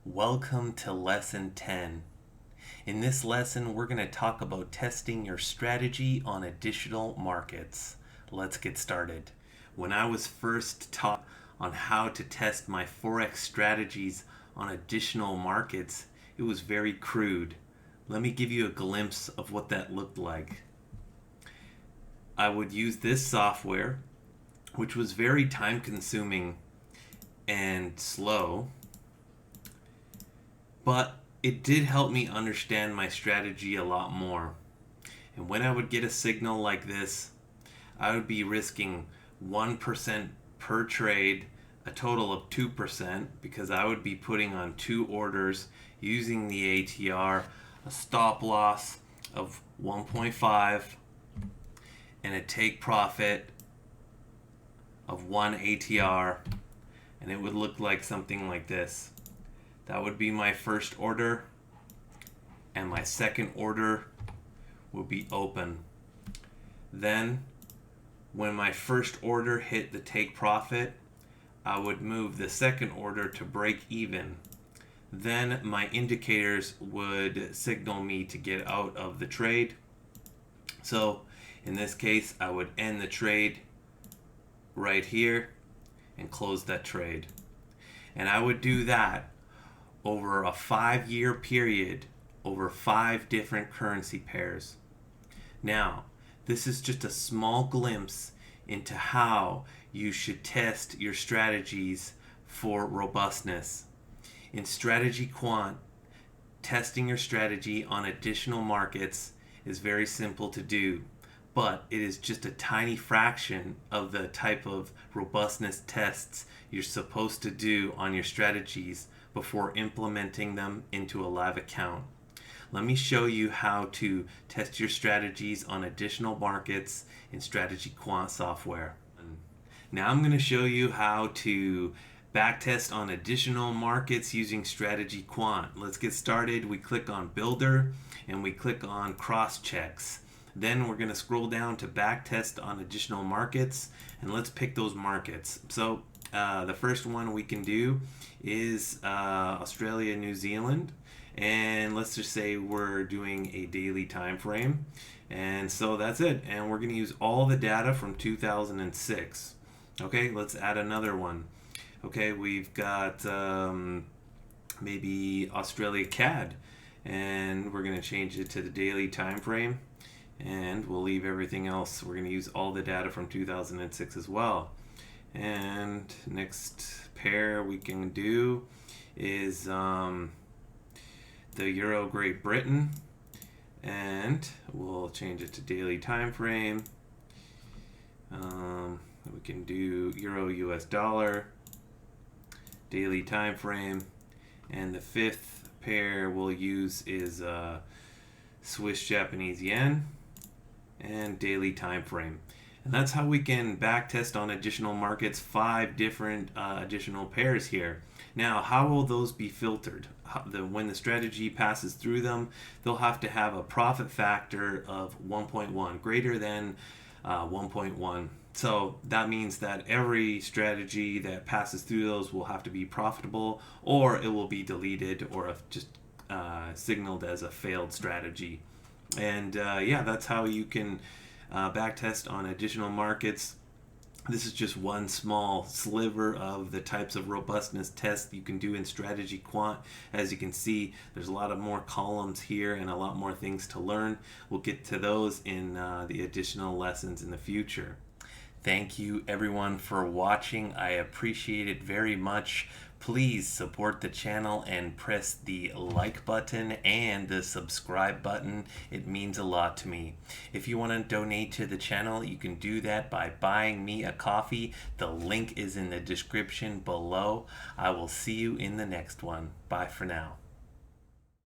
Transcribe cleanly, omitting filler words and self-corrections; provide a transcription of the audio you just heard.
Welcome to Lesson 10. In this lesson, we're going to talk about testing your strategy on additional markets. Let's get started. When I was first taught on how to test my Forex strategies on additional markets, it was very crude. Let me give you a glimpse of what that looked like. I would use this software, which was very time consuming and slow, but it did help me understand my strategy a lot more. And when I would get a signal like this, I would be risking 1% per trade, a total of 2%, because I would be putting on 2 orders using the ATR, a stop loss of 1.5 and a take profit of 1 ATR, and it would look like something like this. That would be my first order, and my second order would be open. Then, when my first order hit the take profit, I would move the second order to break even. Then my indicators would signal me to get out of the trade. So, in this case, I would end the trade right here and close that trade. And I would do that over a 5-year period, over 5 different currency pairs. Now, this is just a small glimpse into how you should test your strategies for robustness. In Strategy Quant, testing your strategy on additional markets is very simple to do, but it is just a tiny fraction of the type of robustness tests you're supposed to do on your strategies before implementing them into a live account. Let me show you how to test your strategies on additional markets in Strategy Quant Software. Now I'm going to show you how to backtest on additional markets using Strategy Quant. Let's get started. We click on Builder and we click on Cross Checks. Then we're going to scroll down to backtest on additional markets, and let's pick those markets. So the first one we can do is Australia, New Zealand, and let's just say we're doing a daily time frame, and so that's it. And we're going to use all the data from 2006. Okay, let's add another one. Okay, we've got maybe Australia CAD, and we're going to change it to the daily time frame, and we'll leave everything else. We're going to use all the data from 2006 as well. And next pair we can do is the Euro Great Britain, and we'll change it to daily time frame. We can do Euro US dollar, daily time frame, and the fifth pair we'll use is Swiss Japanese yen and daily time frame. And that's how we can backtest on additional markets, 5 different additional pairs here. Now, how will those be filtered? When the strategy passes through them, they'll have to have a profit factor of 1.1, greater than 1.1. So that means that every strategy that passes through those will have to be profitable, or it will be deleted or just signaled as a failed strategy. And yeah, that's how you can backtest on additional markets. This is just one small sliver of the types of robustness tests you can do in Strategy Quant. As you can see, there's a lot of more columns here and a lot more things to learn. We'll get to those in the additional lessons in the future. Thank you everyone for watching. I appreciate it very much. Please support the channel and press the like button and the subscribe button. It means a lot to me. If you want to donate to the channel, you can do that by buying me a coffee. The link is in the description below. I will see you in the next one. Bye for now.